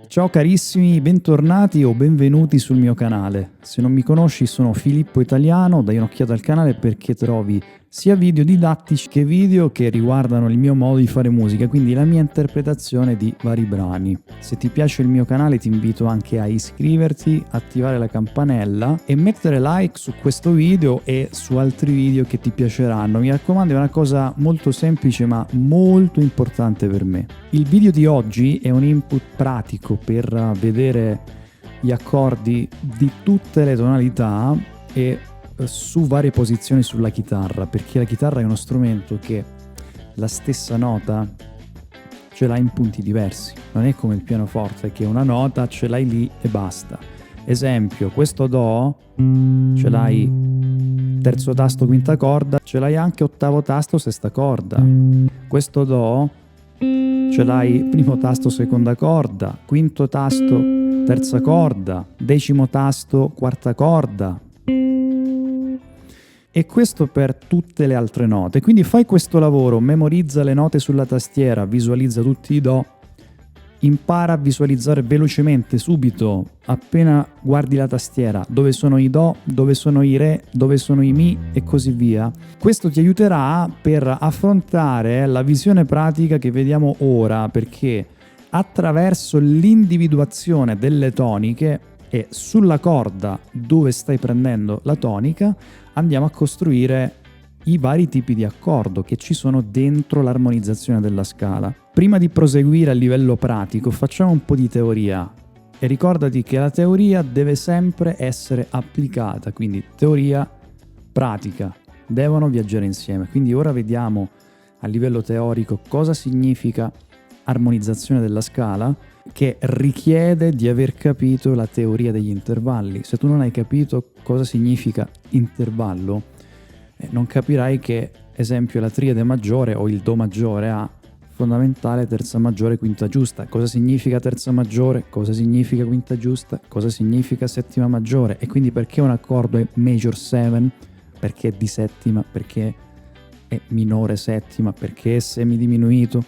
Ciao carissimi, bentornati o benvenuti sul mio canale. Se non mi conosci sono Filippo Italiano, dai un'occhiata al canale perché trovi sia video didattici che video che riguardano il mio modo di fare musica, quindi la mia interpretazione di vari brani. Se ti piace il mio canale ti invito anche a iscriverti, attivare la campanella e mettere like su questo video e su altri video che ti piaceranno. Mi raccomando, è una cosa molto semplice ma molto importante per me. Il video di oggi è un input pratico per vedere gli accordi di tutte le tonalità e su varie posizioni sulla chitarra, perché la chitarra è uno strumento che la stessa nota ce l'ha in punti diversi, non è come il pianoforte che una nota ce l'hai lì e basta. Esempio, questo Do ce l'hai terzo tasto quinta corda, ce l'hai anche ottavo tasto sesta corda. Questo Do ce l'hai primo tasto seconda corda, quinto tasto terza corda, decimo tasto quarta corda. E questo per tutte le altre note. Quindi fai questo lavoro, memorizza le note sulla tastiera, visualizza tutti i Do, impara a visualizzare velocemente, subito, appena guardi la tastiera, dove sono i Do, dove sono i Re, dove sono i Mi e così via. Questo ti aiuterà per affrontare la visione pratica che vediamo ora, perché attraverso l'individuazione delle toniche e sulla corda dove stai prendendo la tonica andiamo a costruire i vari tipi di accordo che ci sono dentro l'armonizzazione della scala. Prima di proseguire a livello pratico facciamo un po' di teoria e ricordati che la teoria deve sempre essere applicata, quindi teoria, pratica, devono viaggiare insieme. Quindi ora vediamo a livello teorico cosa significa armonizzazione della scala, che richiede di aver capito la teoria degli intervalli. Se tu non hai capito cosa significa intervallo, non capirai che, esempio, la triade maggiore o il Do maggiore ha fondamentale, terza maggiore, quinta giusta. Cosa significa terza maggiore? Cosa significa quinta giusta? Cosa significa settima maggiore? E quindi perché un accordo è major 7? Perché è di settima? Perché è minore settima? Perché è semidiminuito?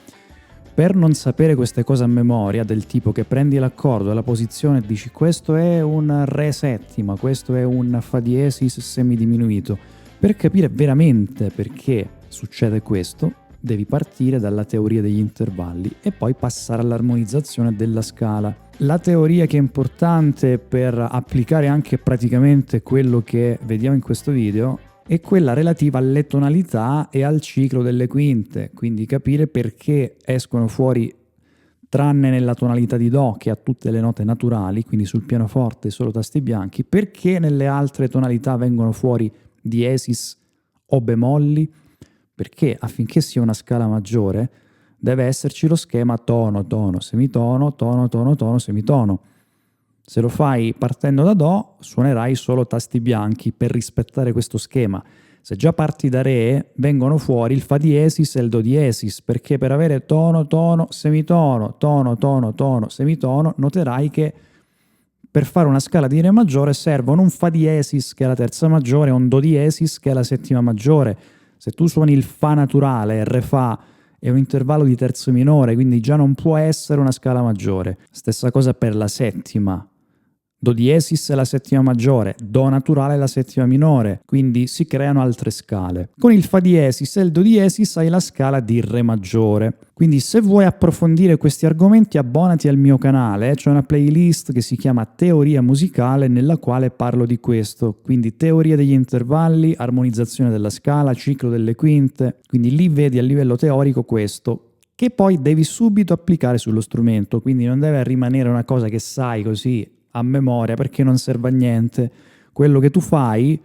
Per non sapere queste cose a memoria, del tipo che prendi l'accordo e la posizione e dici questo è un Re settima, questo è un Fa diesis semidiminuito, per capire veramente perché succede questo, devi partire dalla teoria degli intervalli e poi passare all'armonizzazione della scala. La teoria che è importante per applicare anche praticamente quello che vediamo in questo video è quella relativa alle tonalità e al ciclo delle quinte, quindi capire perché escono fuori, tranne nella tonalità di Do che ha tutte le note naturali, quindi sul pianoforte solo tasti bianchi, perché nelle altre tonalità vengono fuori diesis o bemolli, perché affinché sia una scala maggiore deve esserci lo schema tono, tono, semitono, tono, tono, tono, semitono. Se lo fai partendo da Do, suonerai solo tasti bianchi per rispettare questo schema. Se già parti da Re, vengono fuori il Fa diesis e il Do diesis, perché per avere tono, tono, semitono, tono, tono, tono, semitono, noterai che per fare una scala di Re maggiore servono un Fa diesis, che è la terza maggiore, e un Do diesis, che è la settima maggiore. Se tu suoni il Fa naturale, Re Fa, è un intervallo di terzo minore, quindi già non può essere una scala maggiore. Stessa cosa per la settima. Do diesis è la settima maggiore, Do naturale è la settima minore, quindi si creano altre scale. Con il Fa diesis e il Do diesis hai la scala di Re maggiore. Quindi se vuoi approfondire questi argomenti abbonati al mio canale, c'è una playlist che si chiama Teoria musicale nella quale parlo di questo, quindi teoria degli intervalli, armonizzazione della scala, ciclo delle quinte, quindi lì vedi a livello teorico questo, che poi devi subito applicare sullo strumento, quindi non deve rimanere una cosa che sai così a memoria perché non serve a niente. Quello che tu fai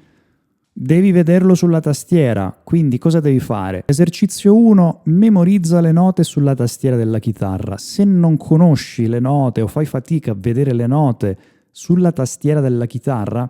devi vederlo sulla tastiera, quindi cosa devi fare? Esercizio 1, memorizza le note sulla tastiera della chitarra. Se non conosci le note o fai fatica a vedere le note sulla tastiera della chitarra,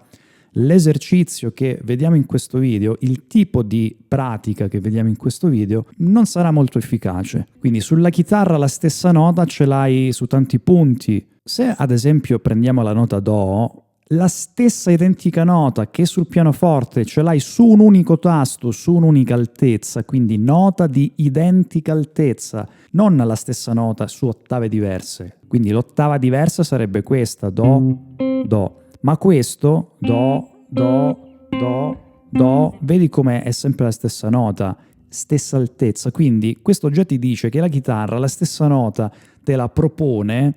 l'esercizio che vediamo in questo video, il tipo di pratica che vediamo in questo video, non sarà molto efficace. Quindi sulla chitarra la stessa nota ce l'hai su tanti punti. Se ad esempio prendiamo la nota Do, la stessa identica nota che sul pianoforte ce l'hai su un unico tasto, su un'unica altezza, quindi nota di identica altezza, non la stessa nota su ottave diverse. Quindi l'ottava diversa sarebbe questa, Do, Do. Ma questo, Do, Do, Do, Do, vedi come è sempre la stessa nota, stessa altezza. Quindi questo già ti dice che la chitarra la stessa nota te la propone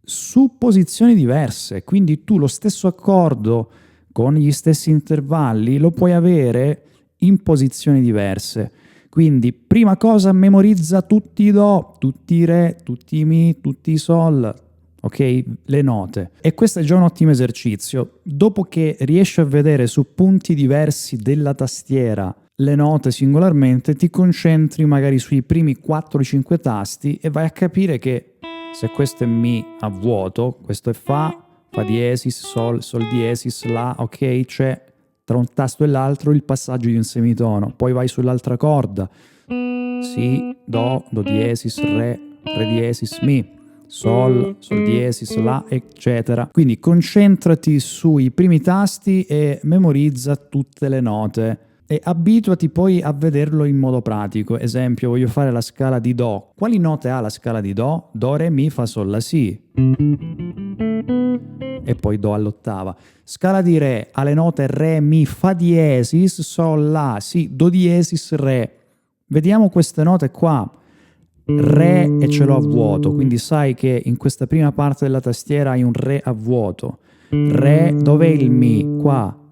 su posizioni diverse, quindi tu lo stesso accordo con gli stessi intervalli lo puoi avere in posizioni diverse. Quindi prima cosa memorizza tutti i Do, tutti i Re, tutti i Mi, tutti i Sol, ok? Le note. E questo è già un ottimo esercizio. Dopo che riesci a vedere su punti diversi della tastiera le note singolarmente, ti concentri magari sui primi 4-5 tasti e vai a capire che se questo è Mi a vuoto, questo è Fa diesis, Sol, Sol diesis, La, ok? C'è tra un tasto e l'altro il passaggio di un semitono. Poi vai sull'altra corda, Si, Do, Do diesis, Re, Re diesis, Mi, Sol, Sol diesis, La, eccetera. Quindi concentrati sui primi tasti e memorizza tutte le note. E abituati poi a vederlo in modo pratico. Esempio, voglio fare la scala di Do. Quali note ha la scala di Do? Do, Re, Mi, Fa, Sol, La, Si. E poi Do all'ottava. Scala di Re ha le note Re, Mi, Fa diesis, Sol, La, Si, Do diesis, Re. Vediamo queste note qua. Re e ce l'ho a vuoto, quindi sai che in questa prima parte della tastiera hai un Re a vuoto. Re, dov'è il Mi? Qua.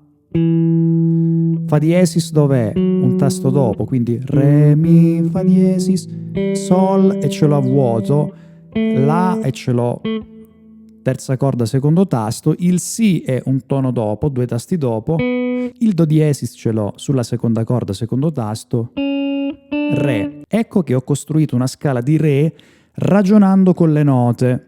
Fa diesis dov'è? Un tasto dopo, quindi Re, Mi, Fa diesis, Sol e ce l'ho a vuoto, La e ce l'ho terza corda secondo tasto, il Si è un tono dopo, 2 tasti dopo, il Do diesis ce l'ho sulla seconda corda secondo tasto, Re. Ecco che ho costruito una scala di Re ragionando con le note,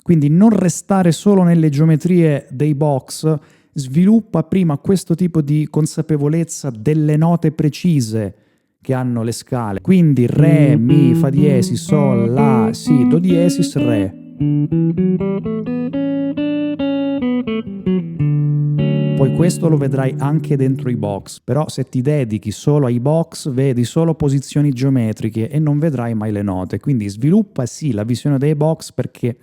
quindi non restare solo nelle geometrie dei box. Sviluppa prima questo tipo di consapevolezza delle note precise che hanno le scale. Quindi Re, Mi, Fa diesis, Sol, La, Si, Do diesis, Re. Poi questo lo vedrai anche dentro i box, però se ti dedichi solo ai box vedi solo posizioni geometriche e non vedrai mai le note. Quindi sviluppa sì la visione dei box perché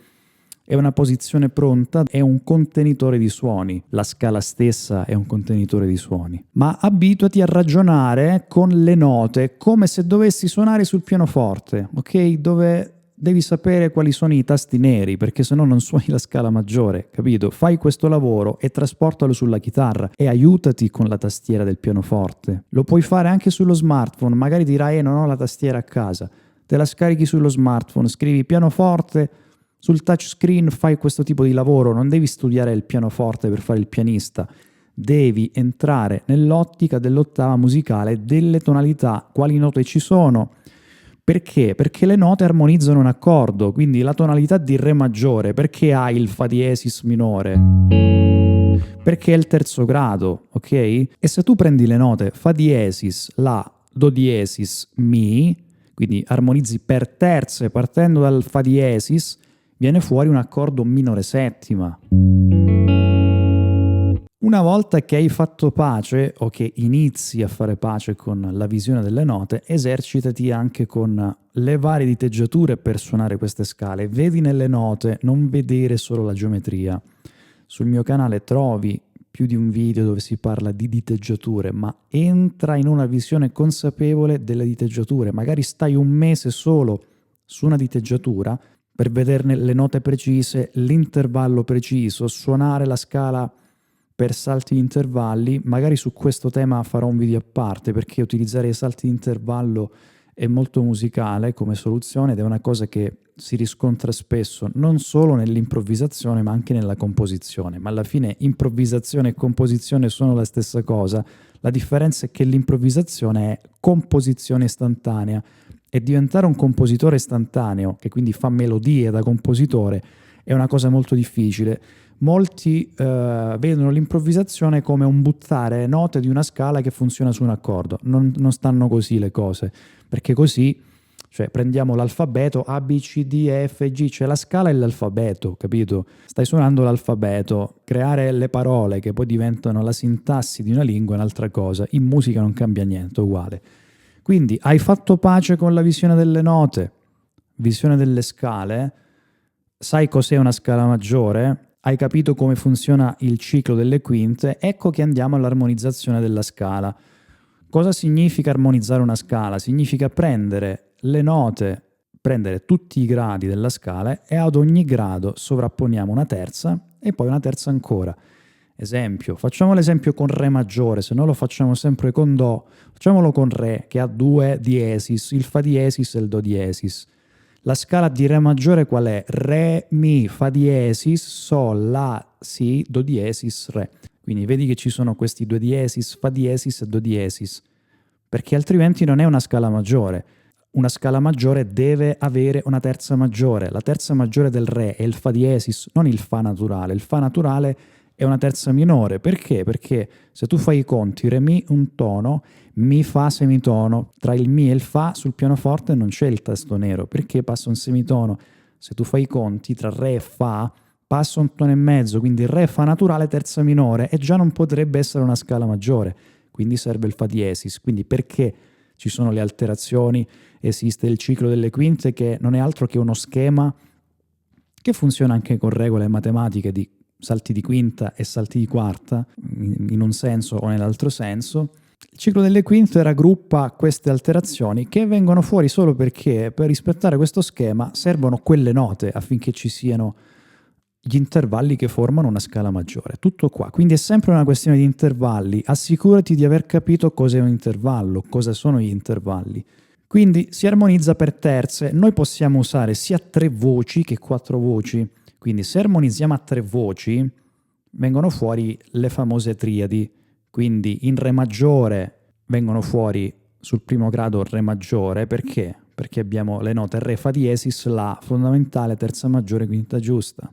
è una posizione pronta, è un contenitore di suoni, la scala stessa è un contenitore di suoni. Ma abituati a ragionare con le note come se dovessi suonare sul pianoforte, ok? Dove devi sapere quali sono i tasti neri, perché se no non suoni la scala maggiore, capito? Fai questo lavoro e trasportalo sulla chitarra e aiutati con la tastiera del pianoforte. Lo puoi fare anche sullo smartphone, magari dirai non ho la tastiera a casa, te la scarichi sullo smartphone, scrivi pianoforte. Sul touchscreen fai questo tipo di lavoro, non devi studiare il pianoforte per fare il pianista, devi entrare nell'ottica dell'ottava musicale, delle tonalità, quali note ci sono. Perché? Perché le note armonizzano un accordo, quindi la tonalità di Re maggiore, perché hai il Fa diesis minore? Perché è il terzo grado, ok? E se tu prendi le note Fa diesis, La, Do diesis, Mi, quindi armonizzi per terze partendo dal Fa diesis, viene fuori un accordo minore settima. Una volta che hai fatto pace o che inizi a fare pace con la visione delle note, esercitati anche con le varie diteggiature per suonare queste scale. Vedi nelle note, non vedere solo la geometria. Sul mio canale trovi più di un video dove si parla di diteggiature, ma entra in una visione consapevole delle diteggiature. Magari stai un mese solo su una diteggiatura per vederne le note precise, l'intervallo preciso, suonare la scala per salti di intervalli. Magari su questo tema farò un video a parte, perché utilizzare i salti di intervallo è molto musicale come soluzione ed è una cosa che si riscontra spesso non solo nell'improvvisazione ma anche nella composizione. Ma alla fine improvvisazione e composizione sono la stessa cosa. La differenza è che l'improvvisazione è composizione istantanea, e diventare un compositore istantaneo, che quindi fa melodie da compositore, è una cosa molto difficile. Molti vedono l'improvvisazione come un buttare note di una scala che funziona su un accordo. Non stanno così le cose, perché così Cioè prendiamo l'alfabeto A, B, C, D, E, F, G, c'è la scala e l'alfabeto, capito? Stai suonando l'alfabeto, creare le parole che poi diventano la sintassi di una lingua è un'altra cosa, in musica non cambia niente, è uguale. Quindi hai fatto pace con la visione delle note, visione delle scale, sai cos'è una scala maggiore? Hai capito come funziona il ciclo delle quinte? Ecco che andiamo all'armonizzazione della scala. Cosa significa armonizzare una scala? Significa prendere le note, prendere tutti i gradi della scala e ad ogni grado sovrapponiamo una terza e poi una terza ancora. Esempio, facciamo l'esempio con Re maggiore, se no lo facciamo sempre con Do, facciamolo con Re che ha due diesis, il Fa diesis e il Do diesis. La scala di Re maggiore qual è? Re, Mi, Fa diesis, Sol, La, Si, Do diesis, Re. Quindi vedi che ci sono questi due diesis, Fa diesis e Do diesis, perché altrimenti non è una scala maggiore. Una scala maggiore deve avere una terza maggiore. La terza maggiore del Re è il Fa diesis, non il Fa naturale. Il Fa naturale è una terza minore. Perché? Perché se tu fai i conti, Re Mi un tono, Mi Fa semitono, tra il Mi e il Fa sul pianoforte non c'è il tasto nero, perché passa un semitono. Se tu fai i conti tra Re e Fa passa un tono e mezzo, quindi Re Fa naturale terza minore e già non potrebbe essere una scala maggiore, quindi serve il Fa diesis. Quindi perché ci sono le alterazioni? Esiste il ciclo delle quinte che non è altro che uno schema che funziona anche con regole matematiche di salti di quinta e salti di quarta, in un senso o nell'altro senso. Il ciclo delle quinte raggruppa queste alterazioni che vengono fuori solo perché per rispettare questo schema servono quelle note affinché ci siano gli intervalli che formano una scala maggiore. Tutto qua. Quindi è sempre una questione di intervalli. Assicurati di aver capito cos'è un intervallo, cosa sono gli intervalli. Quindi si armonizza per terze. Noi possiamo usare sia 3 voci che 4 voci. Quindi se armonizziamo a 3 voci vengono fuori le famose triadi. Quindi in Re maggiore vengono fuori sul primo grado Re maggiore. Perché? Perché abbiamo le note Re, Fa diesis, La, fondamentale, terza maggiore, quinta giusta.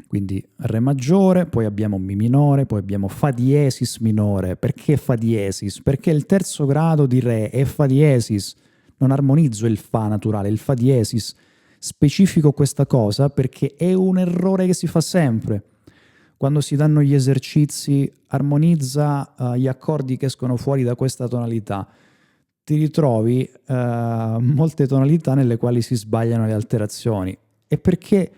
Quindi Re maggiore, poi abbiamo Mi minore, poi abbiamo Fa diesis minore. Perché Fa diesis? Perché il terzo grado di Re è Fa diesis. Non armonizzo il Fa naturale, il Fa diesis. Specifico questa cosa perché è un errore che si fa sempre. Quando si danno gli esercizi, armonizza gli accordi che escono fuori da questa tonalità. Ti ritrovi molte tonalità nelle quali si sbagliano le alterazioni. E perché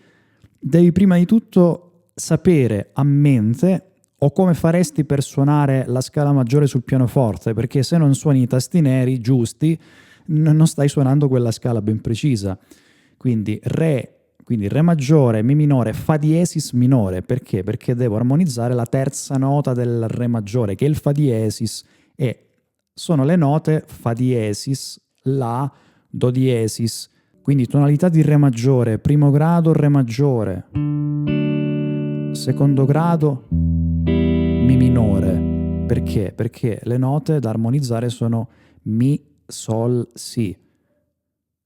devi prima di tutto sapere a mente o come faresti per suonare la scala maggiore sul pianoforte, perché se non suoni i tasti neri giusti non stai suonando quella scala ben precisa. Quindi Re maggiore, Mi minore, Fa diesis minore. Perché? Perché devo armonizzare la terza nota del Re maggiore, che è il Fa diesis, e sono le note Fa diesis, La, Do diesis. Quindi tonalità di Re maggiore, primo grado Re maggiore, secondo grado Mi minore. Perché? Perché le note da armonizzare sono Mi, Sol, Si.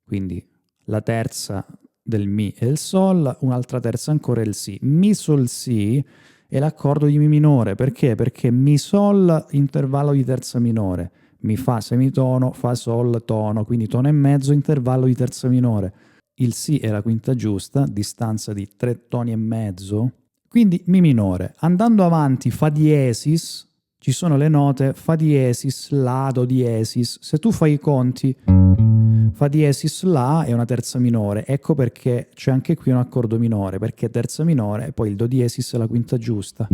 Quindi la terza del Mi è il Sol, un'altra terza ancora è il Si. Mi, Sol, Si è l'accordo di Mi minore. Perché? Perché Mi, Sol, intervallo di terza minore. Mi Fa semitono, Fa Sol tono, quindi tono e mezzo, intervallo di terza minore. Il Si è la quinta giusta, distanza di 3 toni e mezzo, quindi Mi minore. Andando avanti Fa diesis, ci sono le note Fa diesis, La, Do diesis. Se tu fai i conti, Fa diesis, La è una terza minore, ecco perché c'è anche qui un accordo minore, perché terza minore e poi il Do diesis è la quinta giusta.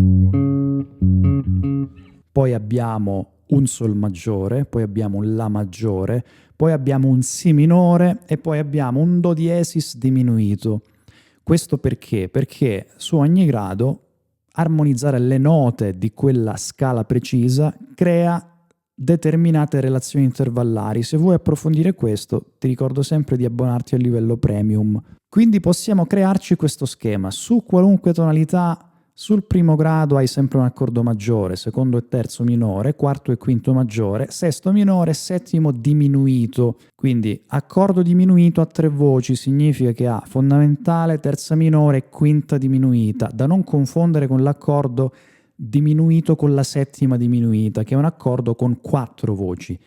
Poi abbiamo un Sol maggiore, poi abbiamo un La maggiore, poi abbiamo un Si minore e poi abbiamo un Do diesis diminuito. Questo perché? Perché su ogni grado armonizzare le note di quella scala precisa crea determinate relazioni intervallari. Se vuoi approfondire questo, ti ricordo sempre di abbonarti al livello premium. Quindi possiamo crearci questo schema. Su qualunque tonalità, sul primo grado hai sempre un accordo maggiore, secondo e terzo minore, quarto e quinto maggiore, sesto minore, settimo diminuito. Quindi accordo diminuito a 3 voci significa che ha fondamentale, terza minore e quinta diminuita, da non confondere con l'accordo diminuito con la settima diminuita, che è un accordo con 4 voci.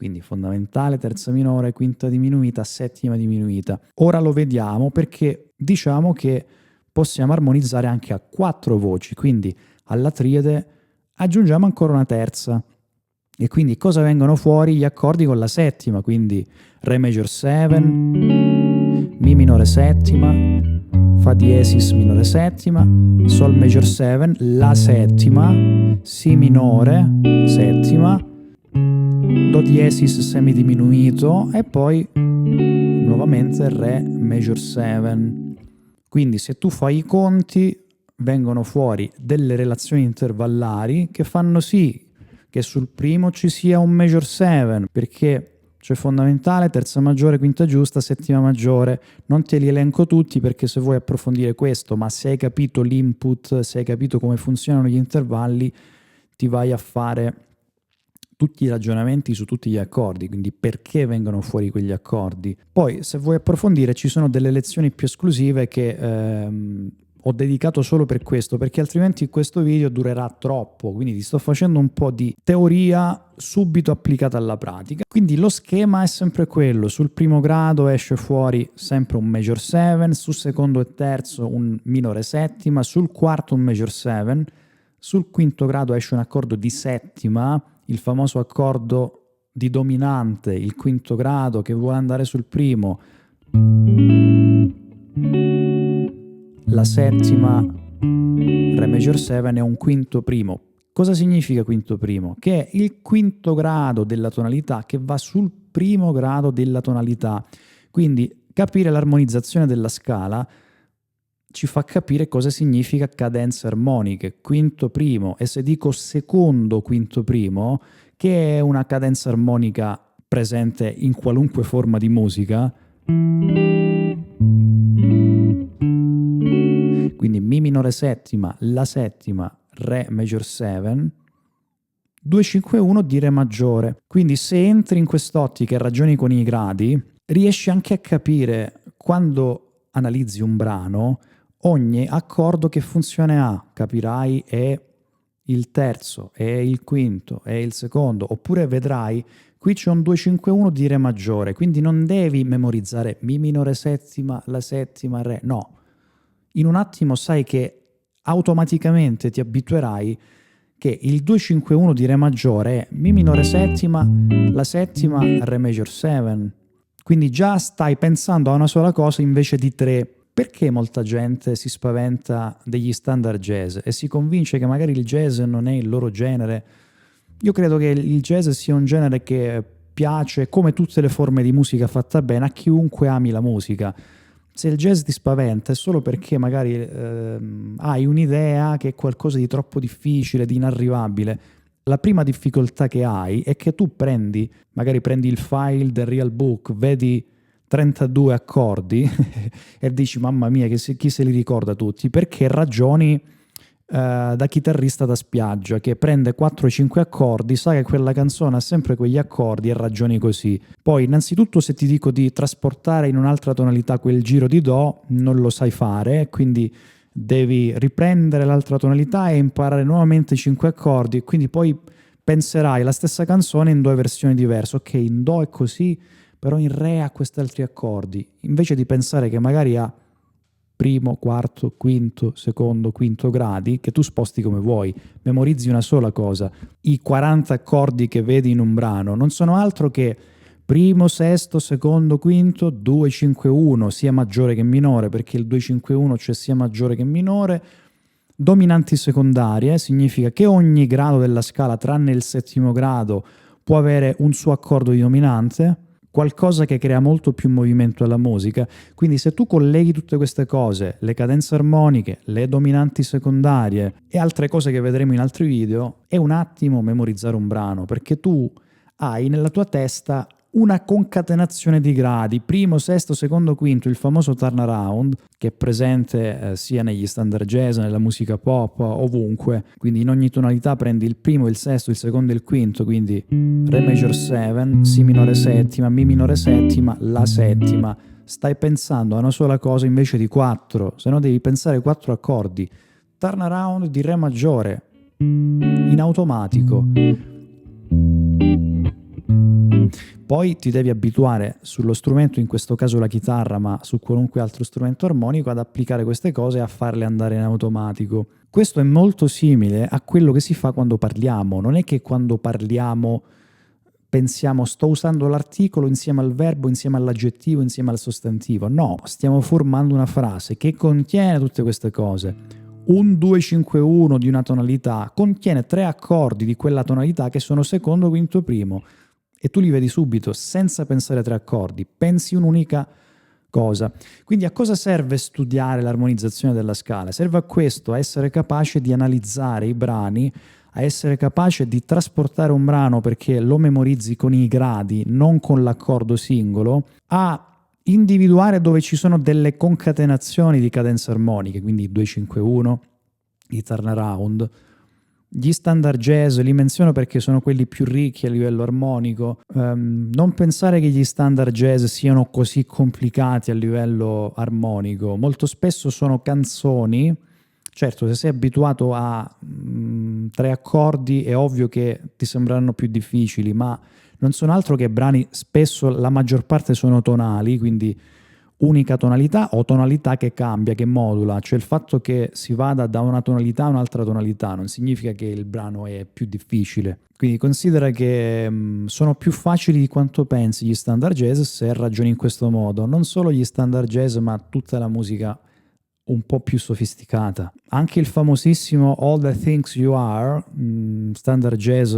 Quindi fondamentale, terza minore, quinta diminuita, settima diminuita. Ora lo vediamo perché diciamo che possiamo armonizzare anche a 4 voci, quindi alla triade aggiungiamo ancora una terza. E quindi cosa vengono fuori? Gli accordi con la settima, quindi Re major 7, Mi minore settima, Fa diesis minore settima, Sol major 7, La settima, Si minore settima, Do diesis semidiminuito e poi nuovamente Re major 7. Quindi se tu fai i conti vengono fuori delle relazioni intervallari che fanno sì che sul primo ci sia un major 7, perché c'è fondamentale, terza maggiore, quinta giusta, settima maggiore. Non te li elenco tutti perché se vuoi approfondire questo, ma se hai capito l'input, se hai capito come funzionano gli intervalli, ti vai a fare tutti i ragionamenti su tutti gli accordi, quindi perché vengono fuori quegli accordi. Poi, se vuoi approfondire, ci sono delle lezioni più esclusive che ho dedicato solo per questo, perché altrimenti questo video durerà troppo, quindi ti sto facendo un po' di teoria subito applicata alla pratica. Quindi lo schema è sempre quello: sul primo grado esce fuori sempre un major 7, sul secondo e terzo un minore settima, sul quarto un major 7, sul quinto grado esce un accordo di settima, il famoso accordo di dominante, il quinto grado che vuole andare sul primo. La settima, Re major 7, è un quinto primo. Cosa significa quinto primo? Che è il quinto grado della tonalità che va sul primo grado della tonalità. Quindi capire l'armonizzazione della scala ci fa capire cosa significa cadenze armoniche, quinto primo. E se dico secondo quinto primo, che è una cadenza armonica presente in qualunque forma di musica, quindi Mi minore settima, La settima, Re major 7, 2-5-1 di Re maggiore. Quindi se entri in quest'ottica e ragioni con i gradi, riesci anche a capire, quando analizzi un brano, ogni accordo che funzione ha. Capirai è il terzo, è il quinto, è il secondo, oppure vedrai qui c'è un 2-5-1 di Re maggiore, quindi non devi memorizzare Mi minore settima, La settima, Re, no. In un attimo sai che automaticamente ti abituerai che il 2-5-1 di Re maggiore è Mi minore settima, La settima, Re major 7. Quindi già stai pensando a una sola cosa invece di tre. Perché molta gente si spaventa degli standard jazz e si convince che magari il jazz non è il loro genere? Io credo che il jazz sia un genere che piace, come tutte le forme di musica fatta bene, a chiunque ami la musica. Se il jazz ti spaventa è solo perché magari hai un'idea che è qualcosa di troppo difficile, di inarrivabile. La prima difficoltà che hai è che tu magari prendi il file del real book, vedi 32 accordi e dici mamma mia, chi se li ricorda tutti? Perché ragioni da chitarrista da spiaggia che prende 4-5 accordi, sa che quella canzone ha sempre quegli accordi e ragioni così. Poi innanzitutto se ti dico di trasportare in un'altra tonalità quel giro di Do, non lo sai fare, quindi devi riprendere l'altra tonalità e imparare nuovamente 5 accordi, e quindi poi penserai la stessa canzone in 2 versioni diverse. Ok, in Do è così, però in Re ha questi altri accordi, invece di pensare che magari ha primo, quarto, quinto, secondo, quinto gradi, che tu sposti come vuoi, memorizzi una sola cosa. I 40 accordi che vedi in un brano non sono altro che primo, sesto, secondo, quinto, 2, 5, 1, sia maggiore che minore, perché il 2, 5, 1 c'è sia maggiore che minore. Dominanti secondarie significa che ogni grado della scala, tranne il settimo grado, può avere un suo accordo di dominante, qualcosa che crea molto più movimento alla musica. Quindi se tu colleghi tutte queste cose, le cadenze armoniche, le dominanti secondarie e altre cose che vedremo in altri video, è un attimo memorizzare un brano, perché tu hai nella tua testa una concatenazione di gradi, primo, sesto, secondo, quinto, il famoso turnaround, che è presente sia negli standard jazz, nella musica pop, ovunque. Quindi in ogni tonalità prendi il primo, il sesto, il secondo e il quinto, quindi Re major 7, Si minore settima, Mi minore settima, La settima. Stai pensando a una sola cosa invece di 4, se no devi pensare 4 accordi. Turnaround di Re maggiore, in automatico. Poi ti devi abituare sullo strumento, in questo caso la chitarra, ma su qualunque altro strumento armonico, ad applicare queste cose e a farle andare in automatico. Questo è molto simile a quello che si fa quando parliamo. Non è che quando parliamo pensiamo sto usando l'articolo insieme al verbo, insieme all'aggettivo, insieme al sostantivo. No, stiamo formando una frase che contiene tutte queste cose. Un 2-5-1 di una tonalità contiene 3 accordi di quella tonalità che sono secondo, quinto, primo, e tu li vedi subito senza pensare 3 accordi, pensi un'unica cosa. Quindi a cosa serve studiare l'armonizzazione della scala? Serve a questo, a essere capace di analizzare i brani, a essere capace di trasportare un brano perché lo memorizzi con i gradi, non con l'accordo singolo, a individuare dove ci sono delle concatenazioni di cadenze armoniche, quindi 2-5-1, i turnaround. Gli standard jazz li menziono perché sono quelli più ricchi a livello armonico. Non pensare che gli standard jazz siano così complicati a livello armonico. Molto spesso sono canzoni. Certo, se sei abituato a 3 accordi è ovvio che ti sembreranno più difficili, ma non sono altro che brani, spesso la maggior parte sono tonali, quindi unica tonalità o tonalità che cambia, che modula, cioè il fatto che si vada da una tonalità a un'altra tonalità non significa che il brano è più difficile. Quindi considera che sono più facili di quanto pensi gli standard jazz se ragioni in questo modo. Non solo gli standard jazz, ma tutta la musica un po' più sofisticata. Anche il famosissimo All the Things You Are, standard jazz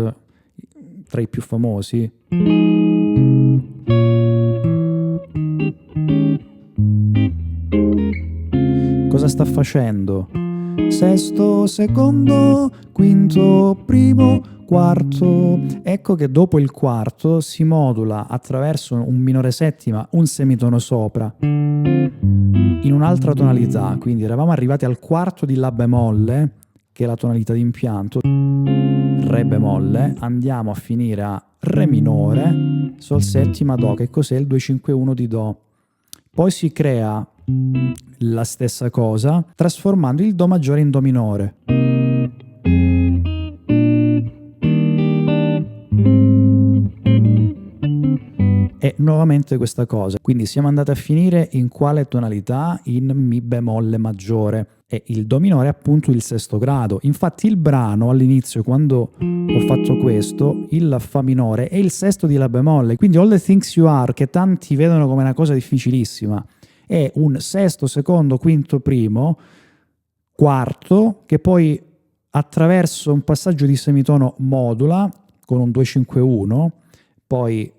tra i più famosi. Cosa sta facendo? Sesto, secondo, quinto, primo, quarto. Ecco che dopo il quarto si modula attraverso un minore settima, un semitono sopra, in un'altra tonalità. Quindi eravamo arrivati al quarto di La bemolle, che è la tonalità di impianto, Re bemolle, andiamo a finire a Re minore, Sol settima, Do. Che cos'è il 2-5-1 di Do? Poi si crea la stessa cosa trasformando il Do maggiore in Do minore. E nuovamente questa cosa. Quindi siamo andati a finire in quale tonalità? In Mi bemolle maggiore. E il Do minore è appunto il sesto grado. Infatti il brano all'inizio, quando ho fatto questo, il Fa minore è il sesto di La bemolle. Quindi All the Things You Are, che tanti vedono come una cosa difficilissima, è un sesto, secondo, quinto, primo, quarto, che poi attraverso un passaggio di semitono modula con un 2-5-1, poi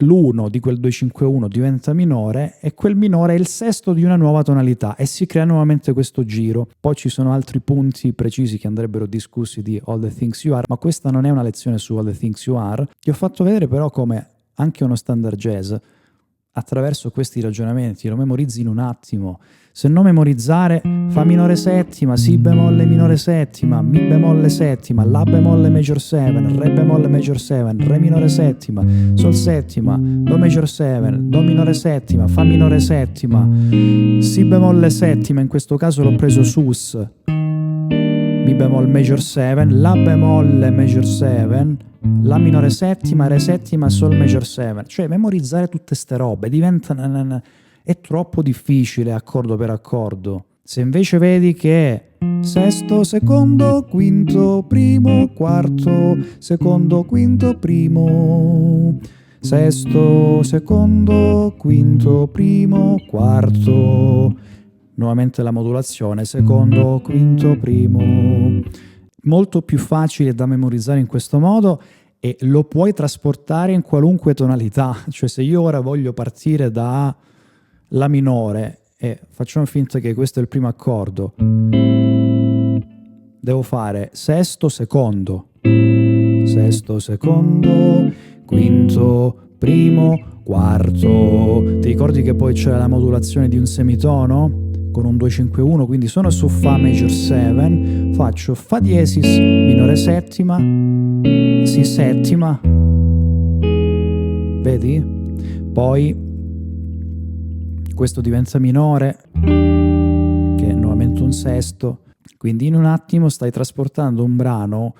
l'1 di quel 2-5-1 diventa minore e quel minore è il sesto di una nuova tonalità e si crea nuovamente questo giro. Poi ci sono altri punti precisi che andrebbero discussi di All the Things You Are, ma questa non è una lezione su All the Things You Are. Ti ho fatto vedere però come anche uno standard jazz, attraverso questi ragionamenti, lo memorizzi in un attimo. Se non memorizzare, Fa minore settima, Si bemolle minore settima, Mi bemolle settima, La bemolle major 7, Re bemolle major 7, Re minore settima, Sol settima, Do major 7, Do minore settima, Fa minore settima, Si bemolle settima, in questo caso l'ho preso sus, Mi bemolle major 7, La bemolle major 7, La minore settima, Re settima, Sol major 7. Cioè memorizzare tutte ste robe è troppo difficile accordo per accordo. Se invece vedi che è sesto, secondo, quinto, primo, quarto, secondo, quinto, primo, sesto, secondo, quinto, primo, quarto, nuovamente la modulazione, secondo, quinto, primo, molto più facile da memorizzare in questo modo e lo puoi trasportare in qualunque tonalità. Cioè se io ora voglio partire da La minore e facciamo finta che questo è il primo accordo, devo fare sesto, secondo, quinto, primo, quarto. Ti ricordi che poi c'è la modulazione di un semitono con un 2-5-1, quindi sono su Fa major 7, faccio Fa diesis minore settima, Si settima, vedi? Poi questo diventa minore, che è nuovamente un sesto, quindi in un attimo stai trasportando un brano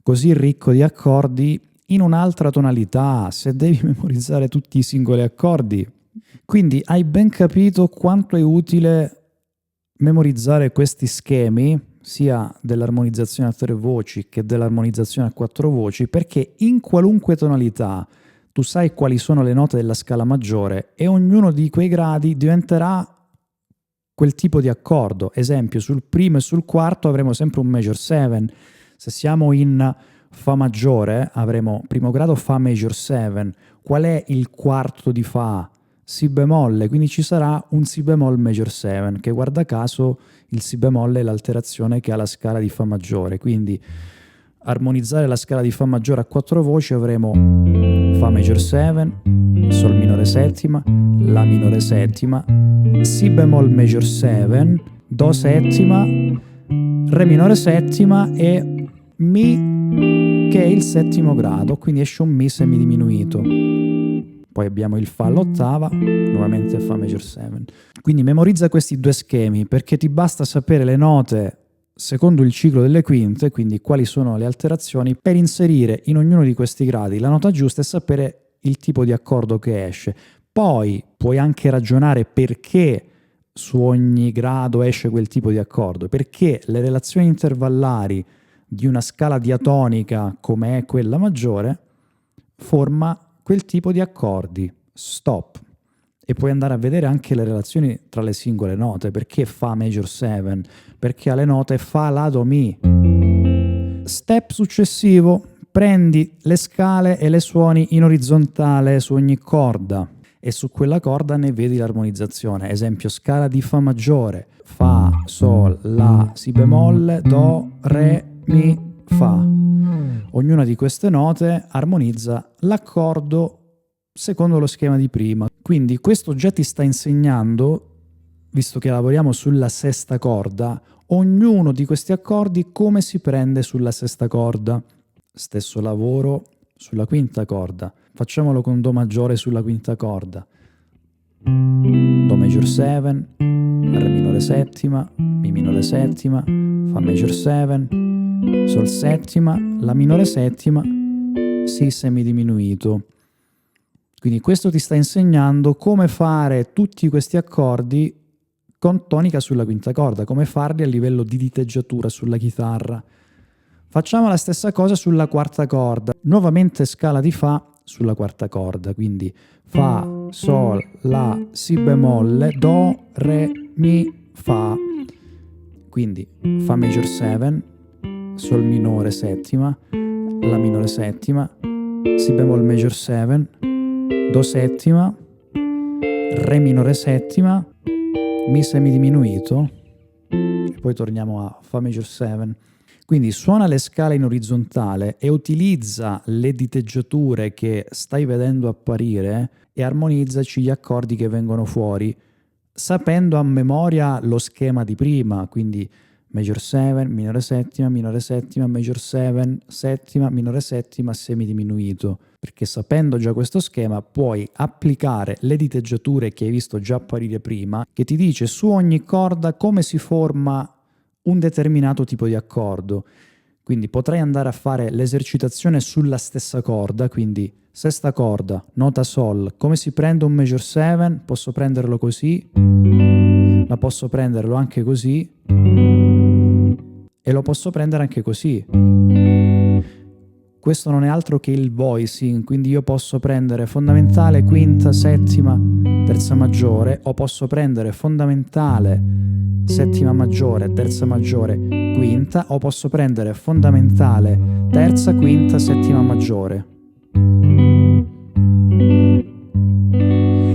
così ricco di accordi in un'altra tonalità, se devi memorizzare tutti i singoli accordi. Quindi hai ben capito quanto è utile memorizzare questi schemi, sia dell'armonizzazione a 3 voci che dell'armonizzazione a 4 voci, perché in qualunque tonalità tu sai quali sono le note della scala maggiore e ognuno di quei gradi diventerà quel tipo di accordo. Esempio, sul primo e sul quarto avremo sempre un major 7. Se siamo in Fa maggiore avremo primo grado Fa major 7. Qual è il quarto di Fa? Si bemolle, quindi ci sarà un Si bemolle major 7, che guarda caso il Si bemolle è l'alterazione che ha la scala di Fa maggiore. Quindi armonizzare la scala di Fa maggiore a 4 voci avremo Fa major 7, Sol minore settima, La minore settima, Si bemolle major 7, Do settima, Re minore settima e Mi, che è il settimo grado, quindi esce un Mi semidiminuito. Poi abbiamo il Fa all'ottava, nuovamente Fa major 7. Quindi memorizza questi due schemi, perché ti basta sapere le note secondo il ciclo delle quinte, quindi quali sono le alterazioni, per inserire in ognuno di questi gradi la nota giusta e sapere il tipo di accordo che esce. Poi puoi anche ragionare perché su ogni grado esce quel tipo di accordo, perché le relazioni intervallari di una scala diatonica come è quella maggiore forma quel tipo di accordi, stop. E puoi andare a vedere anche le relazioni tra le singole note, perché Fa major 7, perché alle note Fa, La, Do, Mi. Step successivo, prendi le scale e le suoni in orizzontale su ogni corda e su quella corda ne vedi l'armonizzazione. Esempio, scala di Fa maggiore, Fa, Sol, La, Si bemolle, Do, Re, Mi, Fa. Ognuna di queste note armonizza l'accordo secondo lo schema di prima. Quindi questo già ti sta insegnando, visto che lavoriamo sulla sesta corda, ognuno di questi accordi come si prende sulla sesta corda. Stesso lavoro sulla quinta corda. Facciamolo con Do maggiore sulla quinta corda. Do major 7, Re minore settima, Mi minore settima, Fa major 7, Sol settima, La minore settima, Si semidiminuito. Quindi questo ti sta insegnando come fare tutti questi accordi con tonica sulla quinta corda, come farli a livello di diteggiatura sulla chitarra. Facciamo la stessa cosa sulla quarta corda, nuovamente scala di Fa sulla quarta corda, quindi Fa, Sol, La, Si bemolle, Do, Re, Mi, Fa. Quindi Fa major 7, Sol minore settima, La minore settima, Si bemolle major 7, Do settima, Re minore settima, Mi semidiminuito e poi torniamo a Fa major 7. Quindi suona le scale in orizzontale e utilizza le diteggiature che stai vedendo apparire e armonizzaci gli accordi che vengono fuori, sapendo a memoria lo schema di prima, quindi major 7, minore settima, major 7, settima, minore settima, semidiminuito. Perché sapendo già questo schema puoi applicare le diteggiature che hai visto già apparire prima, che ti dice su ogni corda come si forma un determinato tipo di accordo. Quindi potrai andare a fare l'esercitazione sulla stessa corda, quindi sesta corda, nota Sol, come si prende un major 7? Posso prenderlo così, ma posso prenderlo anche così e lo posso prendere anche così. Questo non è altro che il voicing, quindi io posso prendere fondamentale, quinta, settima, terza maggiore, o posso prendere fondamentale, settima maggiore, terza maggiore, quinta, o posso prendere fondamentale, terza, quinta, settima maggiore.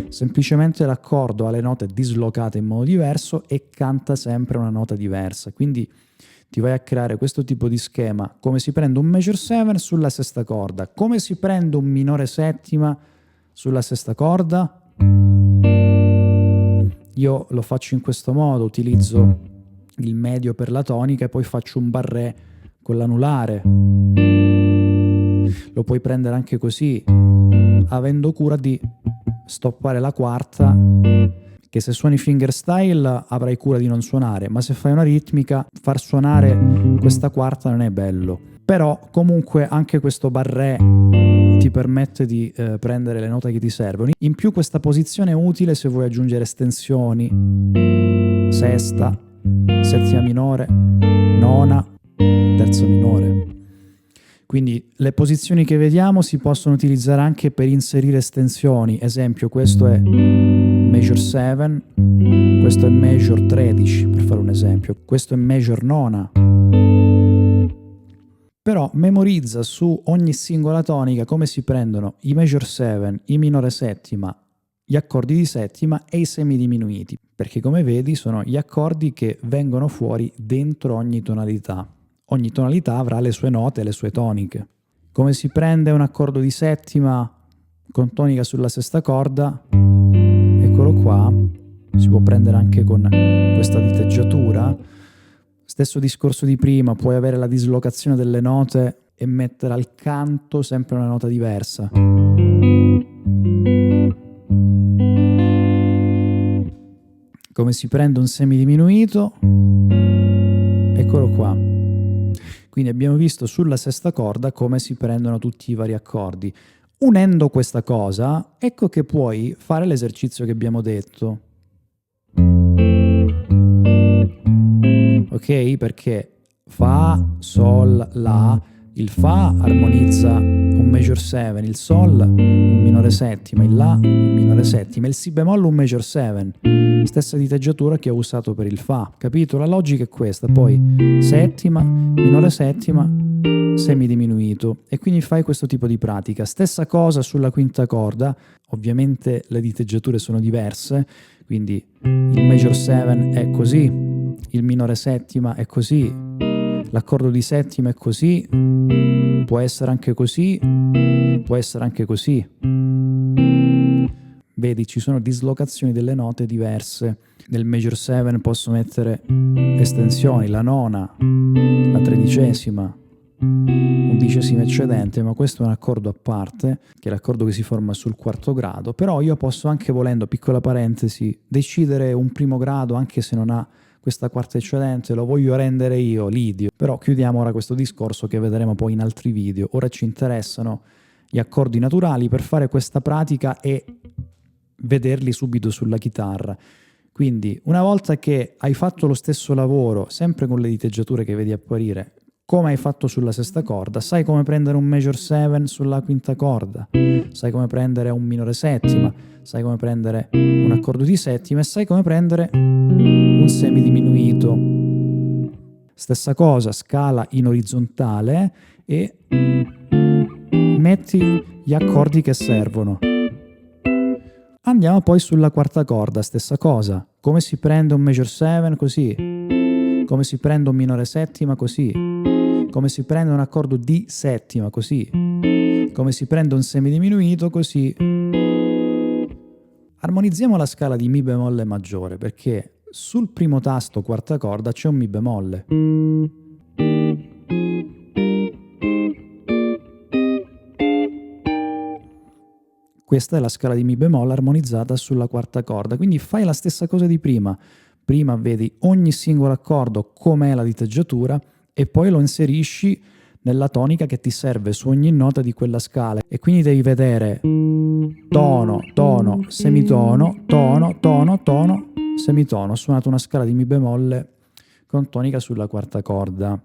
Semplicemente l'accordo ha le note dislocate in modo diverso e canta sempre una nota diversa, quindi ti vai a creare questo tipo di schema, come si prende un major 7 sulla sesta corda, come si prende un minore settima sulla sesta corda. Io lo faccio in questo modo, utilizzo il medio per la tonica e poi faccio un barré con l'anulare. Lo puoi prendere anche così, avendo cura di stoppare la quarta, che se suoni fingerstyle avrai cura di non suonare, ma se fai una ritmica, far suonare questa quarta non è bello. Però comunque anche questo barré ti permette di prendere le note che ti servono. In più questa posizione è utile se vuoi aggiungere estensioni, sesta, settima minore, nona, terza minore. Quindi le posizioni che vediamo si possono utilizzare anche per inserire estensioni. Esempio, questo è Major 7, questo è Major 13, per fare un esempio. Questo è Major nona. Però memorizza su ogni singola tonica come si prendono i Major 7, i minore settima, gli accordi di settima e i semidiminuiti, perché come vedi sono gli accordi che vengono fuori dentro ogni tonalità. Ogni tonalità avrà le sue note e le sue toniche. Come si prende un accordo di settima con tonica sulla sesta corda? Eccolo qua. Si può prendere anche con questa diteggiatura. Stesso discorso di prima, puoi avere la dislocazione delle note e mettere al canto sempre una nota diversa. Come si prende un semidiminuito? Eccolo qua. Quindi abbiamo visto sulla sesta corda come si prendono tutti i vari accordi. Unendo questa cosa, ecco che puoi fare l'esercizio che abbiamo detto. Ok? Perché Fa, Sol, La, il Fa armonizza un Major 7, il Sol un minore settima, il La un minore settima, il Si bemolle un Major 7. Stessa diteggiatura che ho usato per il Fa, capito? La logica è questa, poi settima, minore settima, semidiminuito, e quindi fai questo tipo di pratica. Stessa cosa sulla quinta corda, ovviamente le diteggiature sono diverse, quindi il Major 7 è così, il minore settima è così, l'accordo di settima è così, può essere anche così, può essere anche così. Vedi, ci sono dislocazioni delle note diverse. Nel Major 7 posso mettere estensioni, la nona, la tredicesima, undicesima eccedente, ma questo è un accordo a parte, che è l'accordo che si forma sul quarto grado. Però io posso anche, volendo, piccola parentesi, decidere un primo grado anche se non ha questa quarta eccedente, lo voglio rendere io, l'idio. Però chiudiamo ora questo discorso che vedremo poi in altri video. Ora ci interessano gli accordi naturali per fare questa pratica e vederli subito sulla chitarra. Quindi una volta che hai fatto lo stesso lavoro, sempre con le diteggiature che vedi apparire, come hai fatto sulla sesta corda, sai come prendere un Major 7 sulla quinta corda, sai come prendere un minore settima, sai come prendere un accordo di settima e sai come prendere un semidiminuito. Stessa cosa, scala in orizzontale e metti gli accordi che servono. Andiamo poi sulla quarta corda, stessa cosa. Come si prende un Major 7? Così. Come si prende un minore settima? Così. Come si prende un accordo di settima? Così. Come si prende un semidiminuito? Così. Armonizziamo la scala di Mi bemolle maggiore, perché sul primo tasto quarta corda c'è un Mi bemolle. Questa è la scala di Mi bemolle armonizzata sulla quarta corda, quindi fai la stessa cosa di prima. Prima vedi ogni singolo accordo com'è la diteggiatura e poi lo inserisci nella tonica che ti serve su ogni nota di quella scala. E quindi devi vedere tono, tono, semitono, tono, tono, tono, semitono. Ho suonato una scala di Mi bemolle con tonica sulla quarta corda.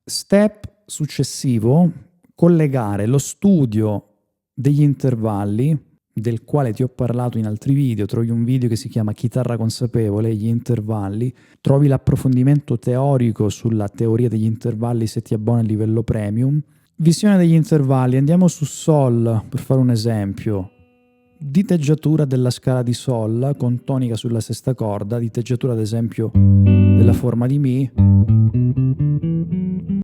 Step successivo, collegare lo studio degli intervalli, del quale ti ho parlato in altri video. Trovi un video che si chiama Chitarra consapevole, gli intervalli, trovi l'approfondimento teorico sulla teoria degli intervalli se ti abboni al livello premium. Visione degli intervalli, andiamo su Sol per fare un esempio. Diteggiatura della scala di Sol con tonica sulla sesta corda, diteggiatura ad esempio della forma di Mi.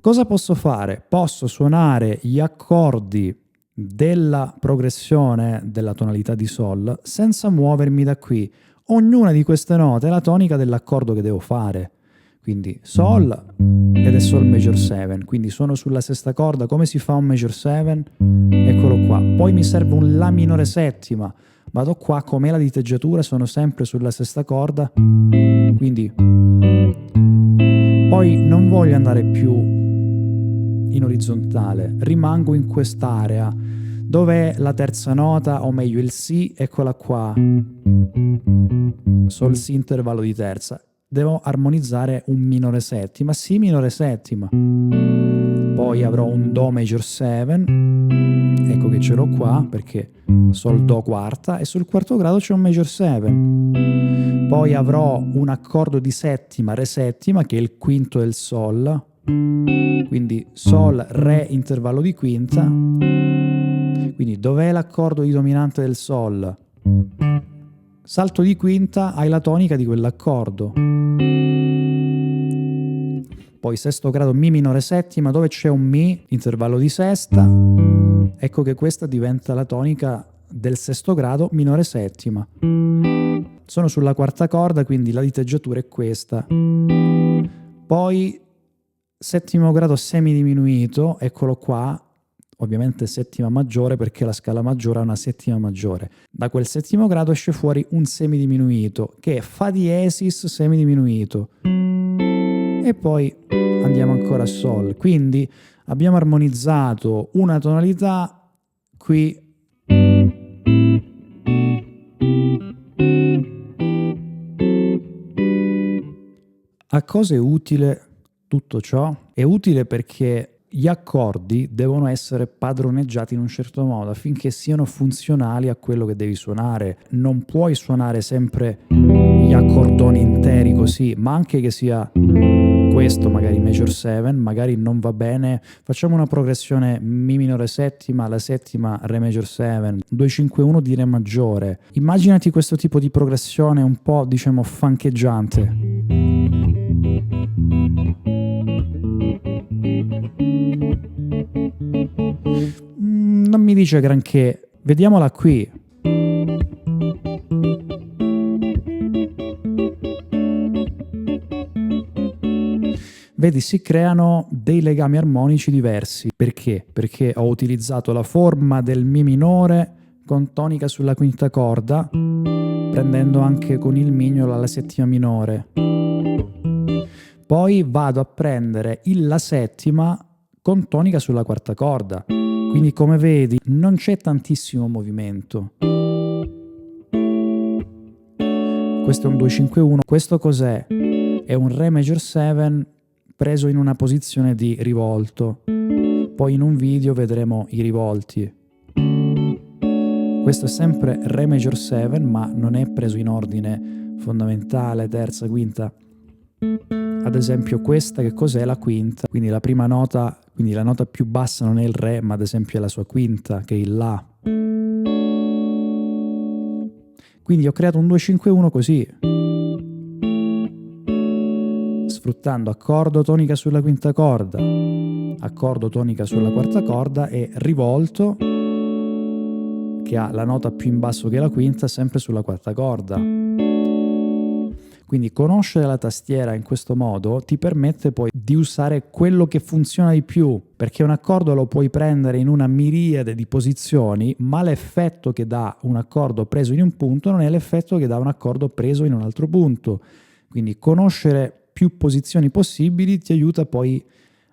Cosa posso fare? Posso suonare gli accordi della progressione della tonalità di Sol senza muovermi da qui. Ognuna di queste note è la tonica dell'accordo che devo fare. Quindi Sol ed è Sol Major 7, quindi suono sulla sesta corda. Come si fa un Major 7? Eccolo qua. Poi mi serve un La minore settima, vado qua, com'è la diteggiatura, sono sempre sulla sesta corda, quindi poi non voglio andare più in orizzontale, rimango in quest'area. Dov'è la terza nota, o meglio il Si? Eccola qua. Sol Si intervallo di terza. Devo armonizzare un minore settima, Si minore settima. Poi avrò un Do major 7, ecco che ce l'ho qua perché Sol Do quarta, e sul quarto grado c'è un major 7. Poi avrò un accordo di settima, Re settima, che è il quinto del Sol, quindi Sol, Re, intervallo di quinta. Quindi dov'è l'accordo di dominante del Sol? Salto di quinta, hai la tonica di quell'accordo. Poi sesto grado Mi minore settima, dove c'è un Mi, intervallo di sesta, ecco che questa diventa la tonica del sesto grado minore settima. Sono sulla quarta corda, quindi la diteggiatura è questa. Poi settimo grado semidiminuito, eccolo qua, ovviamente settima maggiore perché la scala maggiore ha una settima maggiore. Da quel settimo grado esce fuori un semidiminuito che è Fa diesis semidiminuito. E poi andiamo ancora a Sol. Quindi abbiamo armonizzato una tonalità qui. A cosa è utile tutto ciò? È utile perché gli accordi devono essere padroneggiati in un certo modo affinché siano funzionali a quello che devi suonare. Non puoi suonare sempre gli accordoni interi così, ma anche che sia questo magari major 7, magari non va bene. Facciamo una progressione Mi minore settima, la settima Re major 7, 2-5-1 di Re maggiore. Immaginati questo tipo di progressione un po', diciamo, funcheggiante. Non mi dice granché, vediamola qui. Vedi, si creano dei legami armonici diversi. Perché? Perché ho utilizzato la forma del Mi minore con tonica sulla quinta corda, prendendo anche con il mignolo la settima minore. Poi vado a prendere la settima con tonica sulla quarta corda. Quindi come vedi non c'è tantissimo movimento. Questo è un 2-5-1. Questo cos'è? È un Re major 7 preso in una posizione di rivolto. Poi in un video vedremo i rivolti. Questo è sempre Re major 7, ma non è preso in ordine fondamentale, terza, quinta. Ad esempio questa che cos'è? La quinta, quindi la prima nota, quindi la nota più bassa non è il Re, ma ad esempio è la sua quinta, che è il La. Quindi ho creato un 2-5-1 così, sfruttando accordo, tonica sulla quinta corda, accordo, tonica sulla quarta corda e rivolto, che ha la nota più in basso che la quinta, sempre sulla quarta corda. Quindi conoscere la tastiera in questo modo ti permette poi di usare quello che funziona di più, perché un accordo lo puoi prendere in una miriade di posizioni, ma l'effetto che dà un accordo preso in un punto non è l'effetto che dà un accordo preso in un altro punto. Quindi conoscere più posizioni possibili ti aiuta poi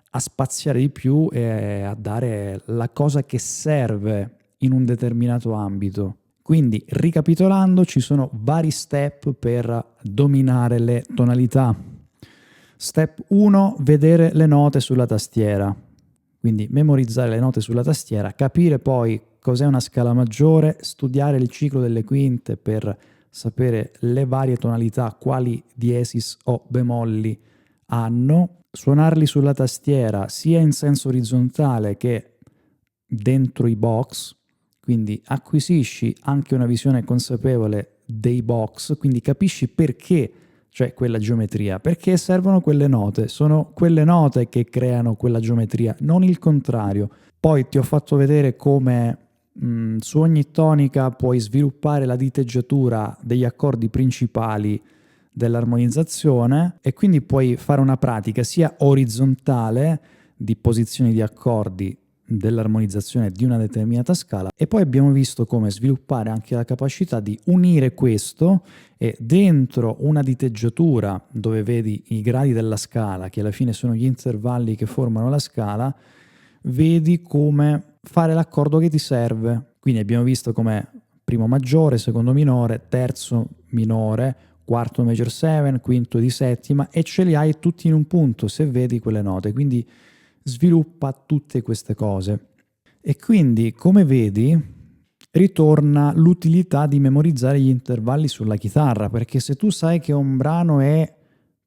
a spaziare di più e a dare la cosa che serve in un determinato ambito. Quindi, ricapitolando, ci sono vari step per dominare le tonalità. Step 1, vedere le note sulla tastiera. Quindi memorizzare le note sulla tastiera, capire poi cos'è una scala maggiore, studiare il ciclo delle quinte per sapere le varie tonalità, quali diesis o bemolli hanno, suonarli sulla tastiera sia in senso orizzontale che dentro i box. Quindi acquisisci anche una visione consapevole dei box, quindi capisci perché c'è quella geometria, perché servono quelle note, sono quelle note che creano quella geometria, non il contrario. Poi ti ho fatto vedere come su ogni tonica puoi sviluppare la diteggiatura degli accordi principali dell'armonizzazione e quindi puoi fare una pratica sia orizzontale di posizioni di accordi dell'armonizzazione di una determinata scala, e poi abbiamo visto come sviluppare anche la capacità di unire questo e dentro una diteggiatura dove vedi i gradi della scala, che alla fine sono gli intervalli che formano la scala, vedi come fare l'accordo che ti serve. Quindi abbiamo visto come primo maggiore, secondo minore, terzo minore, quarto major 7, quinto di settima, e ce li hai tutti in un punto se vedi quelle note. Quindi sviluppa tutte queste cose. E quindi, come vedi, ritorna l'utilità di memorizzare gli intervalli sulla chitarra, perché se tu sai che un brano è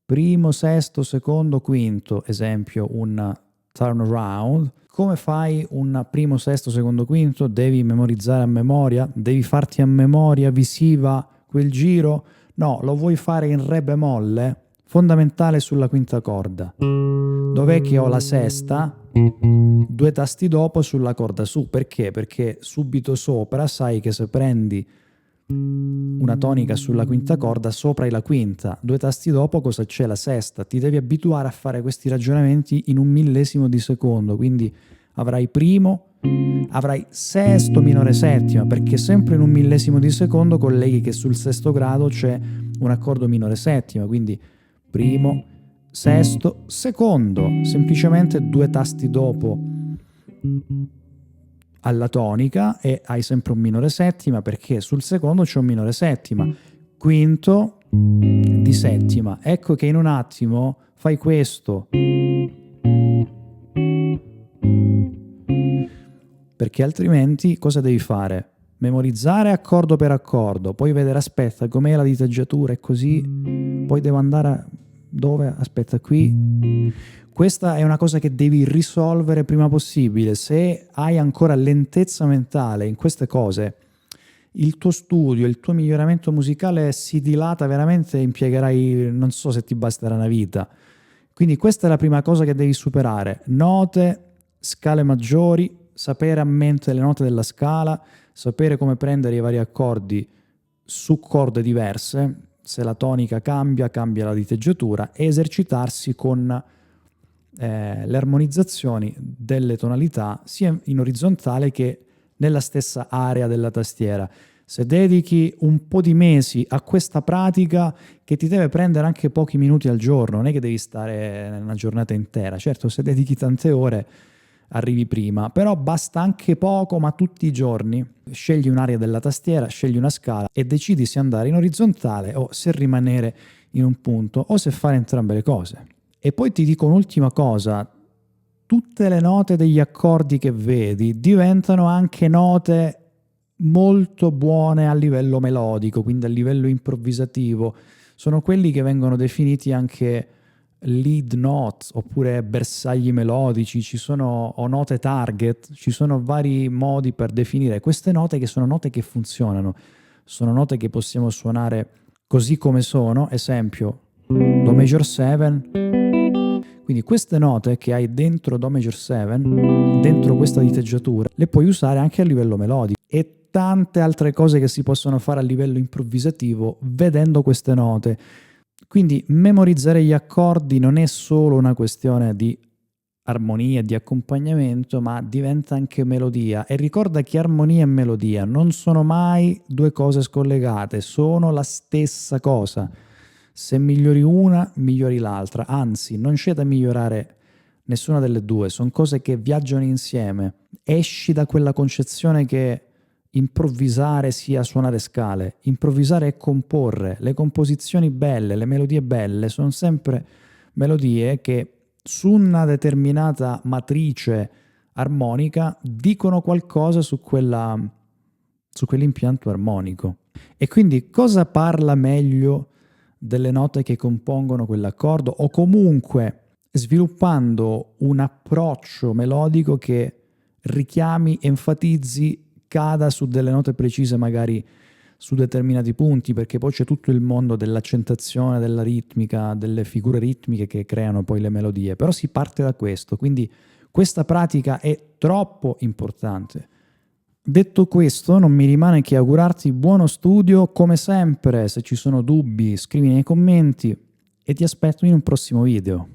primo, sesto, secondo, quinto, esempio un turnaround, come fai un primo, sesto, secondo, quinto? Devi memorizzare a memoria? Devi farti a memoria visiva quel giro? No, lo vuoi fare in re bemolle? Fondamentale sulla quinta corda. Dov'è che ho la sesta? 2 tasti dopo sulla corda su. Perché? Perché subito sopra sai che se prendi una tonica sulla quinta corda, sopra hai la quinta, 2 tasti dopo cosa c'è? La sesta. Ti devi abituare a fare questi ragionamenti in un millesimo di secondo, quindi avrai primo, avrai sesto, minore, settima, perché sempre in un millesimo di secondo colleghi che sul sesto grado c'è un accordo minore settima, quindi primo, sesto, secondo, semplicemente 2 tasti dopo alla tonica e hai sempre un minore settima, perché sul secondo c'è un minore settima, quinto di settima. Ecco che in un attimo fai questo, perché altrimenti cosa devi fare? Memorizzare accordo per accordo, poi vedere, aspetta, com'è la diteggiatura e così, poi devo andare a... dove? Aspetta, qui. Questa è una cosa che devi risolvere prima possibile. Se hai ancora lentezza mentale in queste cose, il tuo studio, il tuo miglioramento musicale si dilata veramente, impiegherai, non so se ti basterà una vita. Quindi questa è la prima cosa che devi superare. Note, scale maggiori, sapere a mente le note della scala, sapere come prendere i vari accordi su corde diverse. Se la tonica cambia, cambia la diteggiatura, e esercitarsi con le armonizzazioni delle tonalità sia in orizzontale che nella stessa area della tastiera. Se dedichi un po' di mesi a questa pratica, che ti deve prendere anche pochi minuti al giorno, non è che devi stare una giornata intera, certo se dedichi tante ore arrivi prima, però basta anche poco, ma tutti i giorni scegli un'area della tastiera, scegli una scala e decidi se andare in orizzontale o se rimanere in un punto o se fare entrambe le cose. E poi ti dico un'ultima cosa, tutte le note degli accordi che vedi diventano anche note molto buone a livello melodico, quindi a livello improvvisativo, sono quelli che vengono definiti anche lead notes oppure bersagli melodici, ci sono o note target, ci sono vari modi per definire queste note, che sono note che funzionano, sono note che possiamo suonare così come sono, esempio Do major 7, quindi queste note che hai dentro Do major 7, dentro questa diteggiatura, le puoi usare anche a livello melodico, e tante altre cose che si possono fare a livello improvvisativo vedendo queste note. Quindi memorizzare gli accordi non è solo una questione di armonia, di accompagnamento, ma diventa anche melodia. E ricorda che armonia e melodia non sono mai due cose scollegate, sono la stessa cosa. Se migliori una, migliori l'altra. Anzi, non c'è da migliorare nessuna delle due, sono cose che viaggiano insieme. Esci da quella concezione che improvvisare sia suonare scale, improvvisare è comporre. Le composizioni belle, le melodie belle sono sempre melodie che su una determinata matrice armonica dicono qualcosa su quell'impianto armonico. E quindi cosa parla meglio delle note che compongono quell'accordo, o comunque sviluppando un approccio melodico che richiami, enfatizzi, cada su delle note precise, magari su determinati punti, perché poi c'è tutto il mondo dell'accentazione, della ritmica, delle figure ritmiche che creano poi le melodie, però si parte da questo, quindi questa pratica è troppo importante. Detto questo, non mi rimane che augurarti buono studio, come sempre. Se ci sono dubbi scrivi nei commenti e ti aspetto in un prossimo video.